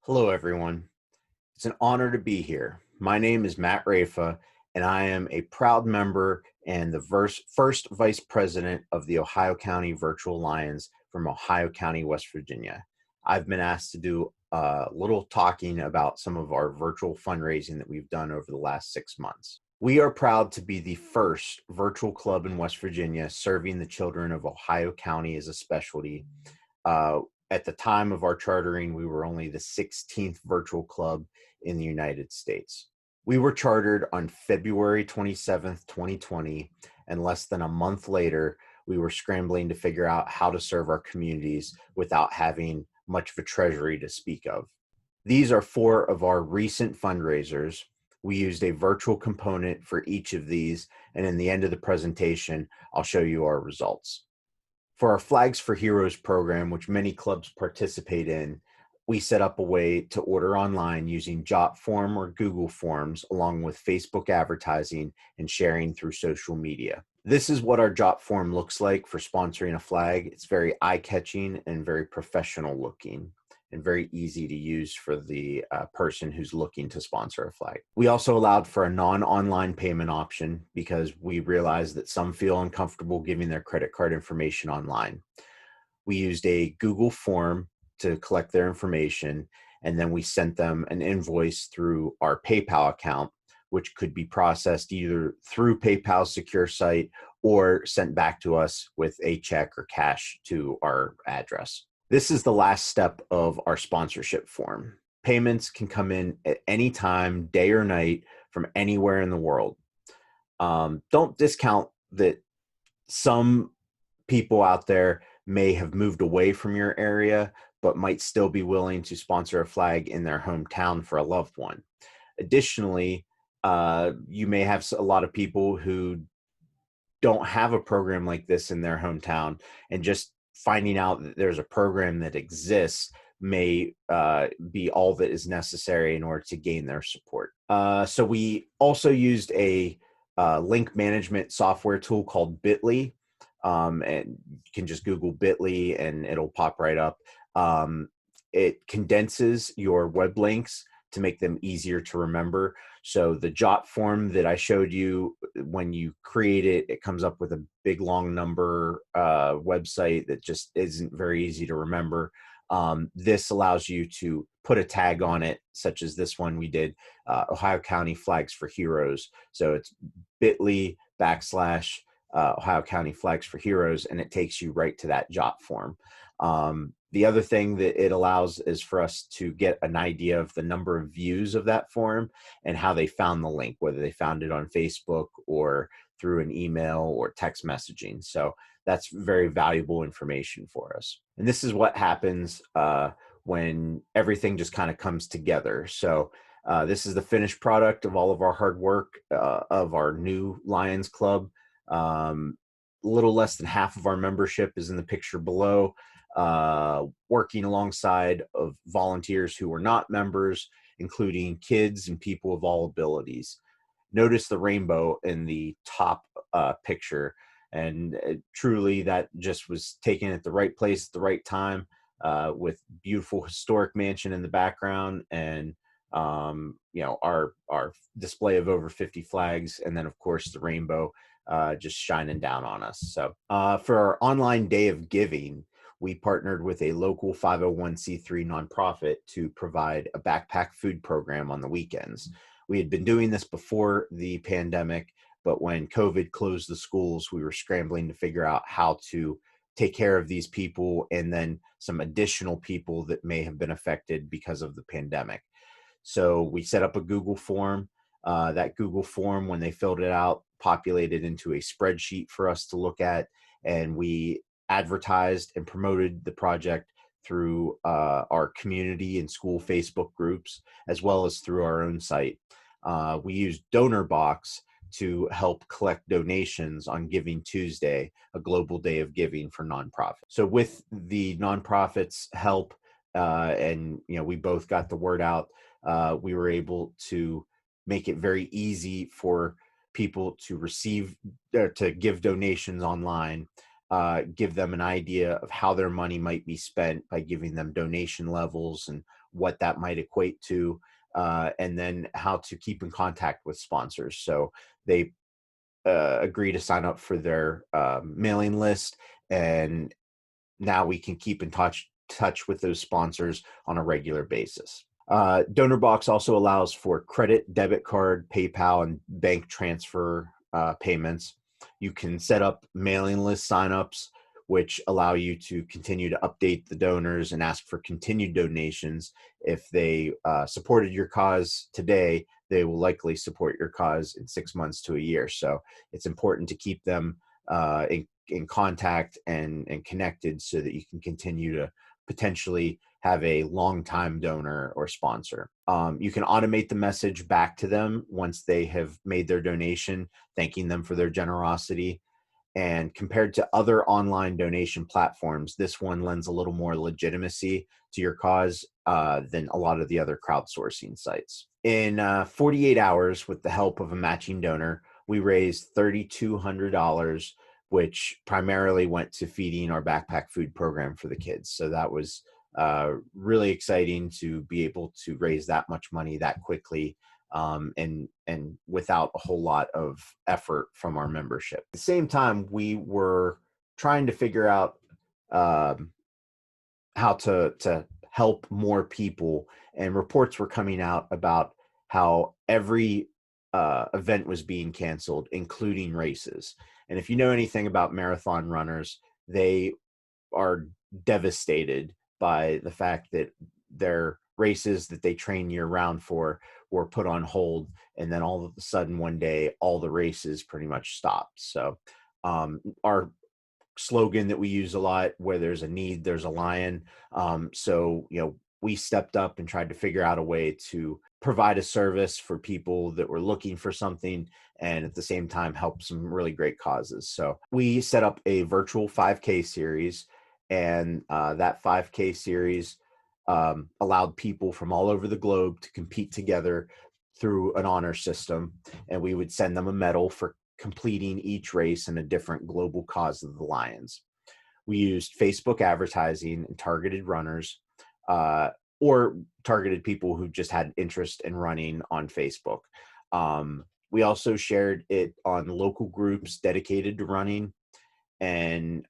Hello, everyone. It's an honor to be here. My name is Matt Rafa, and I am a proud member and the first Vice President of the Ohio County Virtual Lions from Ohio County, West Virginia. I've been asked to do a little talking about some of our virtual fundraising that we've done over the last 6 months. We are proud to be the first virtual club in West Virginia serving the children of Ohio County as a specialty. Uh, at the time of our chartering, we were only the 16th virtual club in the United States. We were chartered on February 27th, 2020, and less than a month later, we were scrambling to figure out how to serve our communities without having much of a treasury to speak of. These are four of our recent fundraisers. We used a virtual component for each of these, and in the end of the presentation, I'll show you our results. For our Flags for Heroes program, which many clubs participate in, we set up a way to order online using JotForm or Google Forms, along with Facebook advertising and sharing through social media. This is what our JotForm looks like for sponsoring a flag. It's very eye-catching and very professional looking, and very easy to use for the person who's looking to sponsor a flag. We also allowed for a non-online payment option because we realized that some feel uncomfortable giving their credit card information online. We used a Google form to collect their information, and then we sent them an invoice through our PayPal account, which could be processed either through PayPal's secure site or sent back to us with a check or cash to our address. This is the last step of our sponsorship form. Payments can come in at any time, day or night, from anywhere in the world. Don't discount that some people out there may have moved away from your area, but might still be willing to sponsor a flag in their hometown for a loved one. Additionally, you may have a lot of people who don't have a program like this in their hometown, and just finding out that there's a program that exists may be all that is necessary in order to gain their support. So we also used a link management software tool called Bitly, and you can just Google Bitly and it'll pop right up. It condenses your web links to make them easier to remember. So the Jot form that I showed you, when you create it, it comes up with a big long number website that just isn't very easy to remember. This allows you to put a tag on it, such as this one we did, Ohio County Flags for Heroes. So it's bit.ly / Ohio County Flags for Heroes, and it takes you right to that Jot form. The other thing that it allows is for us to get an idea of the number of views of that form and how they found the link, whether they found it on Facebook or through an email or text messaging. So that's very valuable information for us. And this is what happens when everything just kind of comes together. So this is the finished product of all of our hard work of our new Lions Club. A little less than half of our membership is in the picture below, working alongside of volunteers who are not members, including kids and people of all abilities. Notice the rainbow in the top picture, and truly that just was taken at the right place at the right time, with beautiful historic mansion in the background, and our display of over 50 flags, and then of course the rainbow just shining down on us. So for our online day of giving, we partnered with a local 501c3 nonprofit to provide a backpack food program on the weekends. We had been doing this before the pandemic, but when COVID closed the schools, we were scrambling to figure out how to take care of these people and then some additional people that may have been affected because of the pandemic. So we set up a Google form. That Google form, when they filled it out, populated into a spreadsheet for us to look at, and we advertised and promoted the project through our community and school Facebook groups, as well as through our own site. We used DonorBox to help collect donations on Giving Tuesday, a global day of giving for nonprofits. So with the nonprofits' help, and we both got the word out, we were able to make it very easy for people to receive or to give donations online. give them an idea of how their money might be spent by giving them donation levels and what that might equate to, and then how to keep in contact with sponsors. So they agree to sign up for their mailing list, and now we can keep in touch with those sponsors on a regular basis. Donor Box also allows for credit, debit card, PayPal, and bank transfer payments. You can set up mailing list signups, which allow you to continue to update the donors and ask for continued donations. If they supported your cause today, they will likely support your cause in 6 months to a year. So it's important to keep them in contact and connected so that you can continue to potentially have a long-time donor or sponsor. You can automate the message back to them once they have made their donation, thanking them for their generosity. And compared to other online donation platforms, this one lends a little more legitimacy to your cause than a lot of the other crowdsourcing sites. In 48 hours, with the help of a matching donor, we raised $3,200, which primarily went to feeding our backpack food program for the kids. So that was really exciting to be able to raise that much money that quickly, and without a whole lot of effort from our membership. At the same time, we were trying to figure out how to help more people, and reports were coming out about how every event was being canceled, including races. And if you know anything about marathon runners, they are devastated by the fact that their races that they train year round for were put on hold, and then all of a sudden one day all the races pretty much stopped. So our slogan that we use a lot, where there's a need, there's a lion. So we stepped up and tried to figure out a way to provide a service for people that were looking for something, and at the same time help some really great causes. So we set up a virtual 5K series, and that 5K series allowed people from all over the globe to compete together through an honor system, and we would send them a medal for completing each race in a different global cause of the Lions. We used Facebook advertising and targeted runners, or targeted people who just had interest in running on Facebook. We also shared it on local groups dedicated to running, and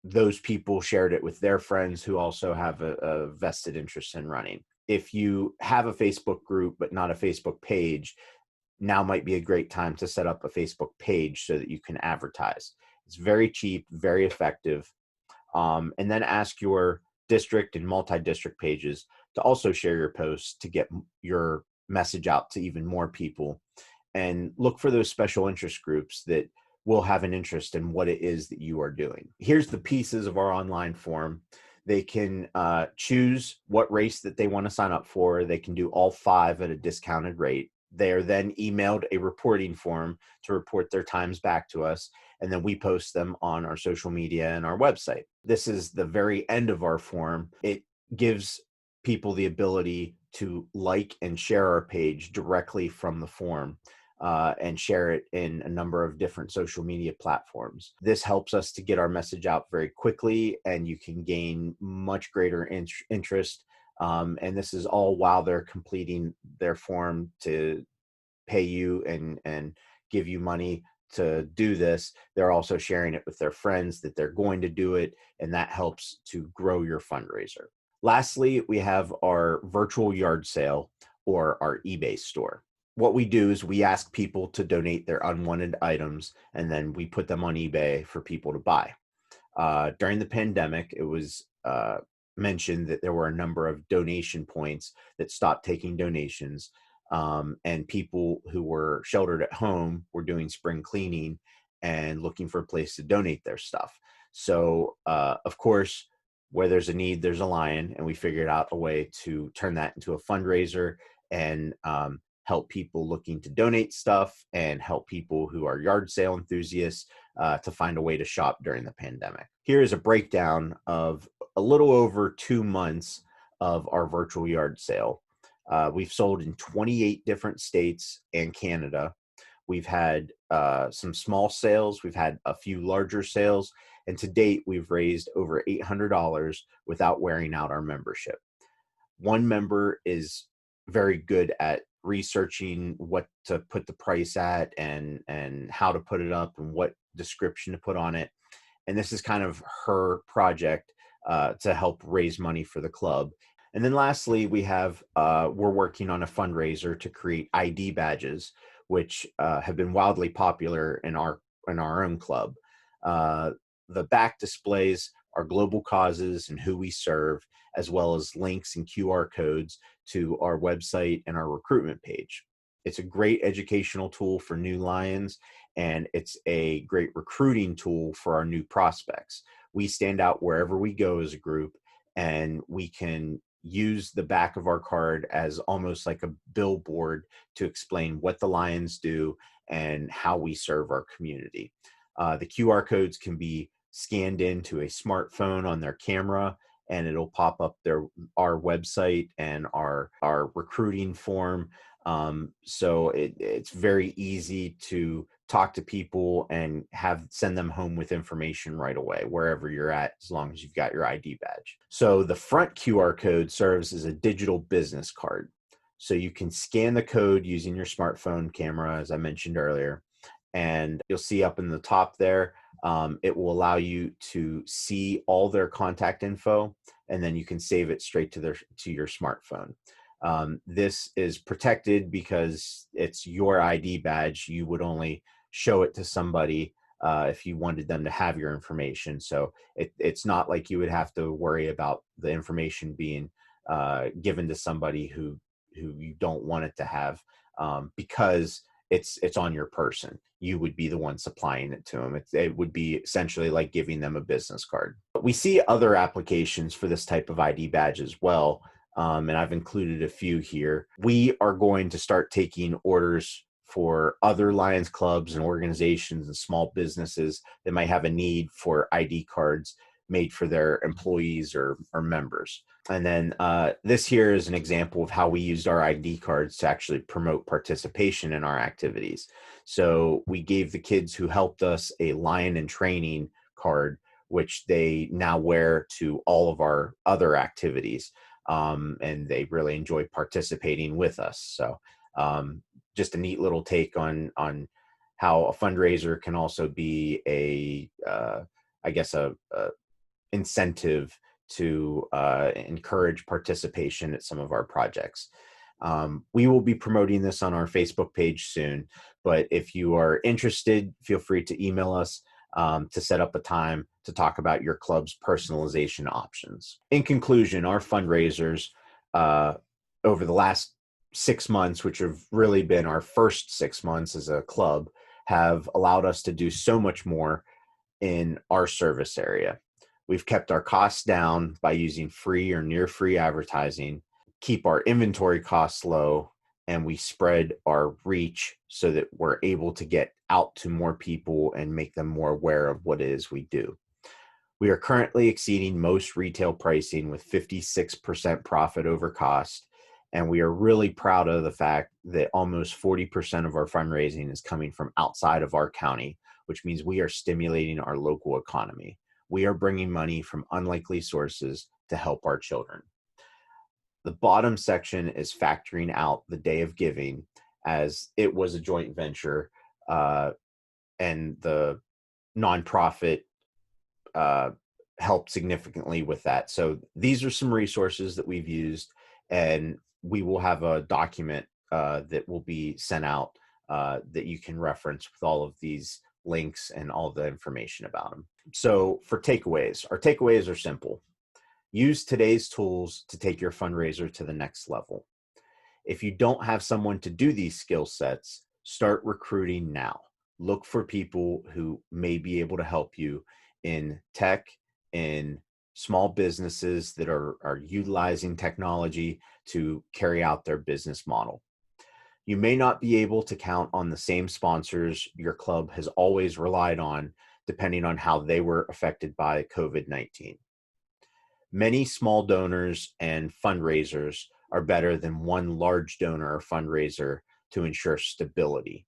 those people shared it with their friends who also have a vested interest in running. If you have a Facebook group but not a Facebook page, now might be a great time to set up a Facebook page so that you can advertise. It's very cheap, very effective. And then ask your district and multi-district pages to also share your posts to get your message out to even more people. And look for those special interest groups that will have an interest in what it is that you are doing. Here's the pieces of our online form. They can choose what race that they want to sign up for. They can do all 5 at a discounted rate. They are then emailed a reporting form to report their times back to us, and then we post them on our social media and our website. This is the very end of our form. It gives people the ability to like and share our page directly from the form, and share it in a number of different social media platforms. This helps us to get our message out very quickly, and you can gain much greater interest. And this is all while they're completing their form to pay you and give you money to do this. They're also sharing it with their friends that they're going to do it, and that helps to grow your fundraiser. Lastly, we have our virtual yard sale, or our eBay store. What we do is we ask people to donate their unwanted items, and then we put them on eBay for people to buy. During the pandemic, it was mentioned that there were a number of donation points that stopped taking donations, and people who were sheltered at home were doing spring cleaning and looking for a place to donate their stuff. So, of course, where there's a need, there's a lion, and we figured out a way to turn that into a fundraiser and help people looking to donate stuff, and help people who are yard sale enthusiasts to find a way to shop during the pandemic. Here is a breakdown of a little over 2 months of our virtual yard sale. We've sold in 28 different states and Canada. We've had some small sales, we've had a few larger sales, and to date, we've raised over $800 without wearing out our membership. One member is very good at researching what to put the price at and how to put it up and what description to put on it. And this is kind of her project to help raise money for the club. And then lastly, we're working on a fundraiser to create ID badges, which have been wildly popular in our own club. The back displays our global causes and who we serve, as well as links and QR codes to our website and our recruitment page. It's a great educational tool for new Lions, and it's a great recruiting tool for our new prospects. We stand out wherever we go as a group, and we can use the back of our card as almost like a billboard to explain what the Lions do and how we serve our community. The QR codes can be scanned into a smartphone on their camera, and it'll pop up our website and our recruiting form. So it's very easy to talk to people and send them home with information right away, wherever you're at, as long as you've got your ID badge. So the front QR code serves as a digital business card. So you can scan the code using your smartphone camera, as I mentioned earlier, and you'll see up in the top there, it will allow you to see all their contact info, and then you can save it straight to your smartphone. This is protected because it's your ID badge. You would only show it to somebody if you wanted them to have your information. So it's not like you would have to worry about the information being given to somebody who you don't want it to have, because it's on your person. You would be the one supplying it to them. It would be essentially like giving them a business card. But we see other applications for this type of ID badge as well, and I've included a few here. We are going to start taking orders for other Lions clubs and organizations and small businesses that might have a need for ID cards made for their employees or members. And then this here is an example of how we used our ID cards to actually promote participation in our activities. So we gave the kids who helped us a Lion in Training card, which they now wear to all of our other activities. And they really enjoy participating with us. So just a neat little take on how a fundraiser can also be a incentive to encourage participation at some of our projects. We will be promoting this on our Facebook page soon, but if you are interested, feel free to email us to set up a time to talk about your club's personalization options. In conclusion, our fundraisers over the last 6 months, which have really been our first 6 months as a club, have allowed us to do so much more in our service area. We've kept our costs down by using free or near free advertising, keep our inventory costs low, and we spread our reach so that we're able to get out to more people and make them more aware of what it is we do. We are currently exceeding most retail pricing with 56% profit over cost, and we are really proud of the fact that almost 40% of our fundraising is coming from outside of our county, which means we are stimulating our local economy. We are bringing money from unlikely sources to help our children. The bottom section is factoring out the day of giving, as it was a joint venture, and the nonprofit helped significantly with that. So these are some resources that we've used, and we will have a document that will be sent out that you can reference with all of these links and all the information about them. So for takeaways, our takeaways are simple. Use today's tools to take your fundraiser to the next level. If you don't have someone to do these skill sets, start recruiting now. Look for people who may be able to help you in tech, in small businesses that are utilizing technology to carry out their business model. You may not be able to count on the same sponsors your club has always relied on, depending on how they were affected by COVID-19. Many small donors and fundraisers are better than one large donor or fundraiser to ensure stability.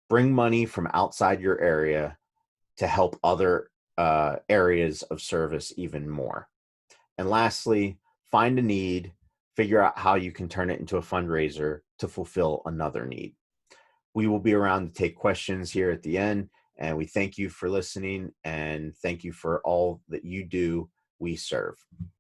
Bring money from outside your area to help other areas of service even more. And lastly, find a need, figure out how you can turn it into a fundraiser to fulfill another need. We will be around to take questions here at the end, and we thank you for listening and thank you for all that you do. We serve.